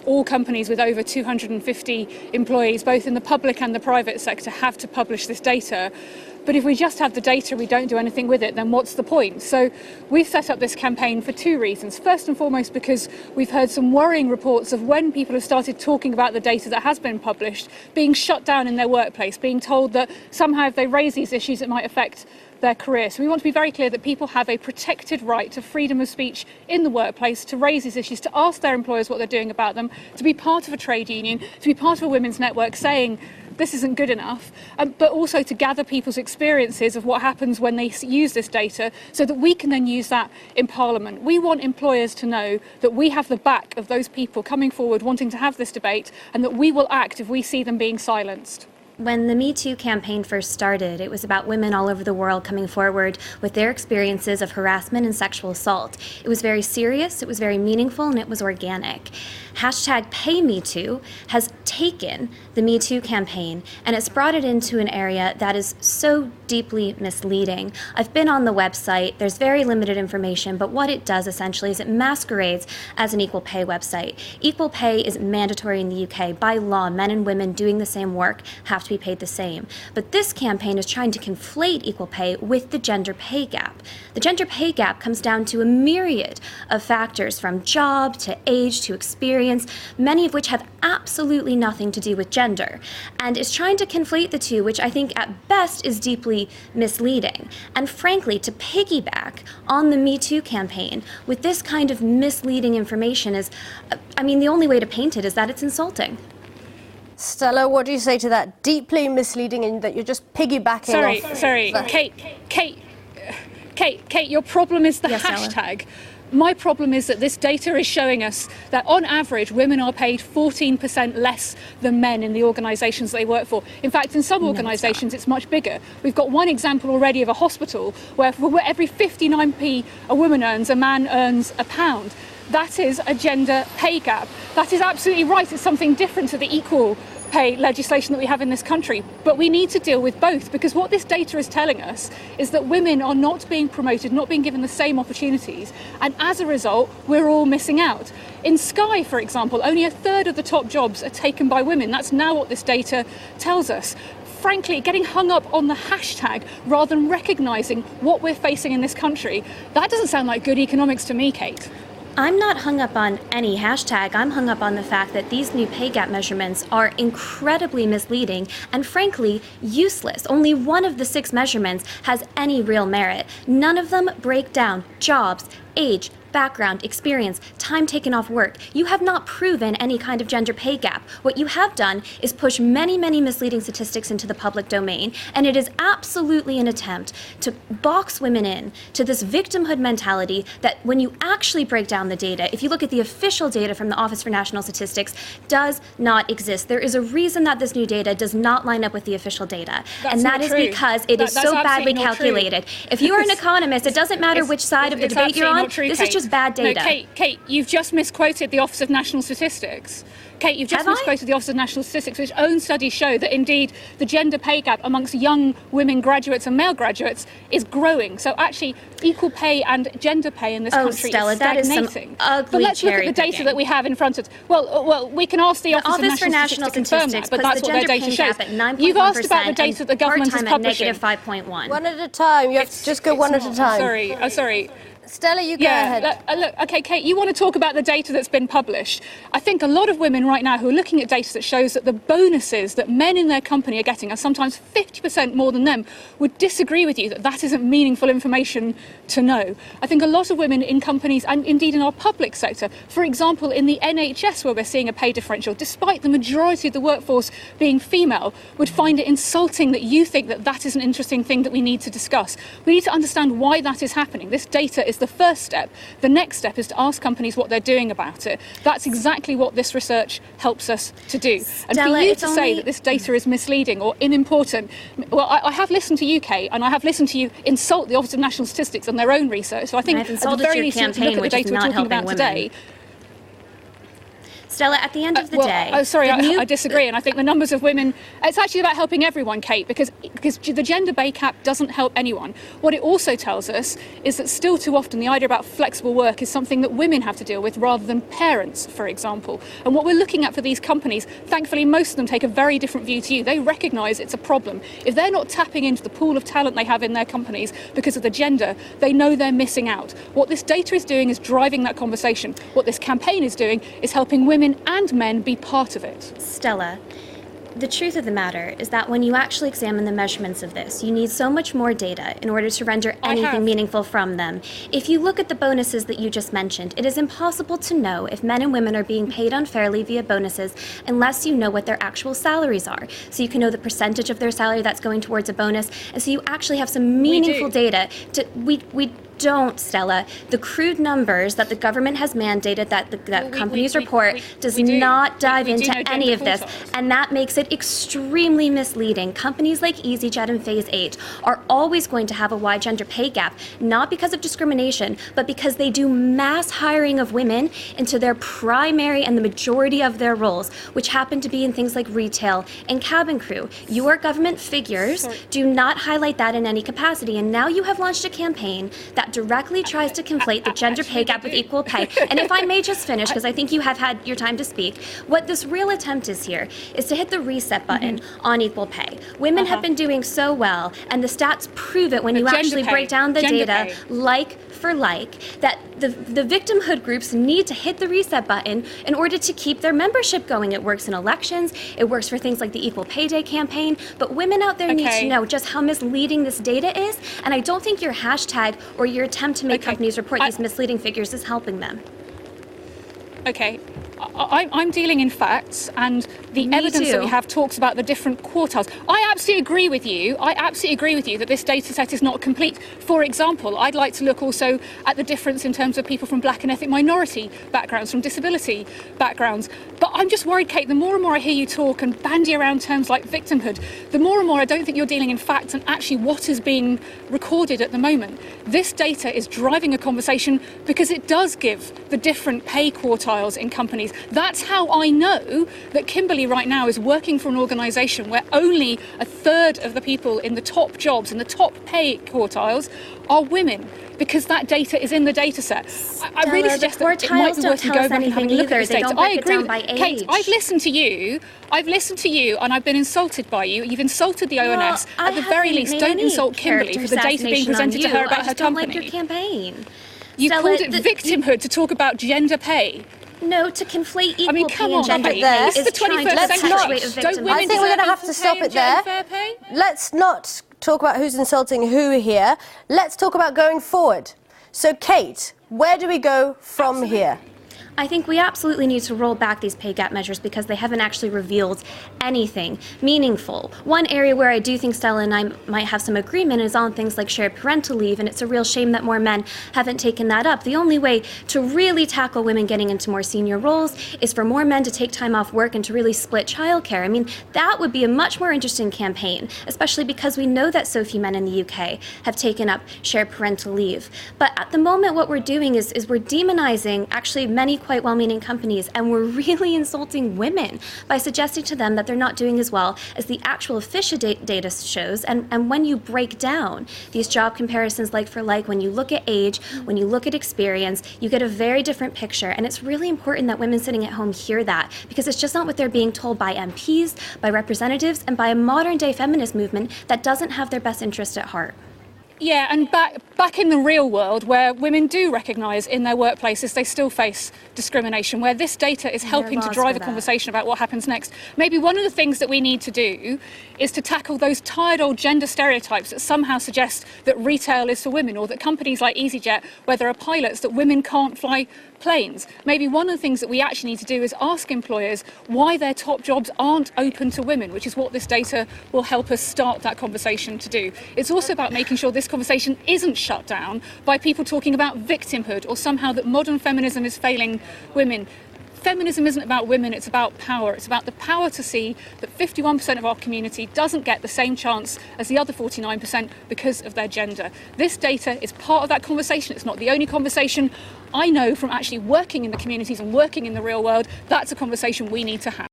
all companies with over 250 employees, both in the public and the private sector, have to publish this data. But if we just have the data, we don't do anything with it, then what's the point? So we've set up this campaign for two reasons. First and foremost, because we've heard some worrying reports of when people have started talking about the data that has been published, being shut down in their workplace, being told that somehow if they raise these issues, it might affect their career. So we want to be very clear that people have a protected right to freedom of speech in the workplace, to raise these issues, to ask their employers what they're doing about them, to be part of a trade union, to be part of a women's network saying this isn't good enough, but also to gather people's experiences of what happens when they use this data so that we can then use that in Parliament. We want employers to know that we have the back of those people coming forward wanting to have this debate, and that we will act if we see them being silenced. When the Me Too campaign first started, it was about women all over the world coming forward with their experiences of harassment and sexual assault. It was very serious, it was very meaningful, and it was organic. Hashtag #PayMeToo has taken the Me Too campaign and it's brought it into an area that is so deeply misleading. I've been on the website, there's very limited information, but what it does essentially is it masquerades as an equal pay website. Equal pay is mandatory in the UK. By law, men and women doing the same work have to be paid the same. But this campaign is trying to conflate equal pay with the gender pay gap. The gender pay gap comes down to a myriad of factors, from job to age to experience, many of which have absolutely nothing to do with gender, and is trying to conflate the two, which I think at best is deeply misleading. And frankly, to piggyback on the Me Too campaign with this kind of misleading information is, the only way to paint it is that it's insulting. Stella, what do you say to that? Deeply misleading, and that you're just piggybacking off... Sorry, Kate, your problem is the hashtag. Stella. My problem is that this data is showing us that on average, women are paid 14% less than men in the organisations they work for. In fact, in some organisations, it's much bigger. We've got one example already of a hospital where for every 59p a woman earns, a man earns £1. That is a gender pay gap. That is absolutely right. It's something different to the equal pay legislation that we have in this country. But we need to deal with both, because what this data is telling us is that women are not being promoted, not being given the same opportunities. And as a result, we're all missing out. In Sky, for example, only a third of the top jobs are taken by women. That's now what this data tells us. Frankly, getting hung up on the hashtag rather than recognising what we're facing in this country, that doesn't sound like good economics to me, Kate. I'm not hung up on any hashtag. I'm hung up on the fact that these new pay gap measurements are incredibly misleading and frankly useless. Only one of the 6 measurements has any real merit. None of them break down jobs, age, background, experience, time taken off work. You have not proven any kind of gender pay gap. What you have done is push many, many misleading statistics into the public domain, and it is absolutely an attempt to box women in to this victimhood mentality that when you actually break down the data, if you look at the official data from the Office for National Statistics, does not exist. There is a reason that this new data does not line up with the official data, and that is because it is so badly calculated. If you are an economist, it doesn't matter which side of the debate you're on, this is just bad data. No, Kate, you've just misquoted the Office of National Statistics. Kate, you've just misquoted the Office of National Statistics, which own studies show that indeed the gender pay gap amongst young women graduates and male graduates is growing. So actually, equal pay and gender pay in this country Stella, is stagnating. That is some ugly but let's look at the data that we have in front of us. Well, we can ask the Office for National Statistics to confirm that, but that's what their data shows. You've asked about the data that the government is publishing. -5.1. One at a time. You have to just go one at a time. Sorry. Stella, you go ahead. Look, okay, Kate, you want to talk about the data that's been published. I think a lot of women right now who are looking at data that shows that the bonuses that men in their company are getting are sometimes 50% more than them would disagree with you that that isn't meaningful information to know. I think a lot of women in companies and indeed in our public sector, for example, in the NHS where we're seeing a pay differential, despite the majority of the workforce being female, would find it insulting that you think that that is an interesting thing that we need to discuss. We need to understand why that is happening. This data is the first step. The next step is to ask companies what they're doing about it. That's exactly what this research helps us to do. And for you to say that this data is misleading or unimportant, well, I have listened to you, Kate, and I have listened to you insult the Office of National Statistics on their own research. So I think at the very least, you look at the data we're talking about today. Stella, at the end of the day... I disagree, and I think the numbers of women... It's actually about helping everyone, Kate, because the gender pay gap doesn't help anyone. What it also tells us is that still too often the idea about flexible work is something that women have to deal with rather than parents, for example. And what we're looking at for these companies, thankfully most of them take a very different view to you. They recognise it's a problem. If they're not tapping into the pool of talent they have in their companies because of the gender, they know they're missing out. What this data is doing is driving that conversation. What this campaign is doing is helping women and men be part of it. Stella, the truth of the matter is that when you actually examine the measurements of this, you need so much more data in order to render anything meaningful from them. If you look at the bonuses that you just mentioned, it is impossible to know if men and women are being paid unfairly via bonuses unless you know what their actual salaries are. So you can know the percentage of their salary that's going towards a bonus, and so you actually have some meaningful data. We don't, Stella. The crude numbers that the government has mandated that companies report does not dive into any of this, and that makes it extremely misleading. Companies like EasyJet and Phase 8 are always going to have a wide gender pay gap, not because of discrimination, but because they do mass hiring of women into their primary and the majority of their roles, which happen to be in things like retail and cabin crew. Your government figures do not highlight that in any capacity, and now you have launched a campaign that directly tries to conflate the gender pay gap with equal pay. And if I may just finish, because I think you have had your time to speak, what this real attempt is here is to hit the reset button on equal pay. Women have been doing so well, and the stats prove it when you actually break down the data like for like, that the victimhood groups need to hit the reset button in order to keep their membership going. It works in elections, it works for things like the Equal Pay Day campaign, but women out there need to know just how misleading this data is, and I don't think your hashtag or your attempt to make companies report these misleading figures is helping them. Okay. I'm dealing in facts, and the evidence that we have talks about the different quartiles. I absolutely agree with you. That this data set is not complete. For example, I'd like to look also at the difference in terms of people from black and ethnic minority backgrounds, from disability backgrounds. But I'm just worried, Kate, the more and more I hear you talk and bandy around terms like victimhood, the more and more I don't think you're dealing in facts and actually what is being recorded at the moment. This data is driving a conversation because it does give the different pay quartiles in companies. That's how I know that Kimberly right now is working for an organisation where only a third of the people in the top jobs, in the top pay quartiles, are women, because that data is in the data set. I really suggest that it might be worth you going back and having a look at this data. I agree with Kate. I've listened to you, and I've been insulted by you. You've insulted the ONS. At the very least, don't insult Kimberly for the data being presented to her about her company. Like your campaign. You called it victimhood to talk about gender pay. No, to conflate equal pay and gender pay is the 21st century. I think we're going to have to stop it there. Let's not talk about who's insulting who here. Let's talk about going forward. So, Kate, where do we go from here? I think we absolutely need to roll back these pay gap measures because they haven't actually revealed anything meaningful. One area where I do think Stella and I might have some agreement is on things like shared parental leave, and it's a real shame that more men haven't taken that up. The only way to really tackle women getting into more senior roles is for more men to take time off work and to really split childcare. I mean, that would be a much more interesting campaign, especially because we know that so few men in the UK have taken up shared parental leave. But at the moment, what we're doing is we're demonizing actually many quite well-meaning companies, and we're really insulting women by suggesting to them that they're not doing as well as the actual official data shows. And when you break down these job comparisons like for like, when you look at age, when you look at experience, you get a very different picture. And it's really important that women sitting at home hear that, because it's just not what they're being told by MPs, by representatives, and by a modern-day feminist movement that doesn't have their best interest at heart. Yeah, and back in the real world, where women do recognise in their workplaces they still face discrimination, where this data is helping to drive a conversation about what happens next. Maybe one of the things that we need to do is to tackle those tired old gender stereotypes that somehow suggest that retail is for women, or that companies like EasyJet, where there are pilots, that women can't fly planes. Maybe one of the things that we actually need to do is ask employers why their top jobs aren't open to women, which is what this data will help us start that conversation to do. It's also about making sure this conversation isn't shut down by people talking about victimhood or somehow that modern feminism is failing women. Feminism isn't about women, it's about power. It's about the power to see that 51% of our community doesn't get the same chance as the other 49% because of their gender. This data is part of that conversation. It's not the only conversation. I know from actually working in the communities and working in the real world, that's a conversation we need to have.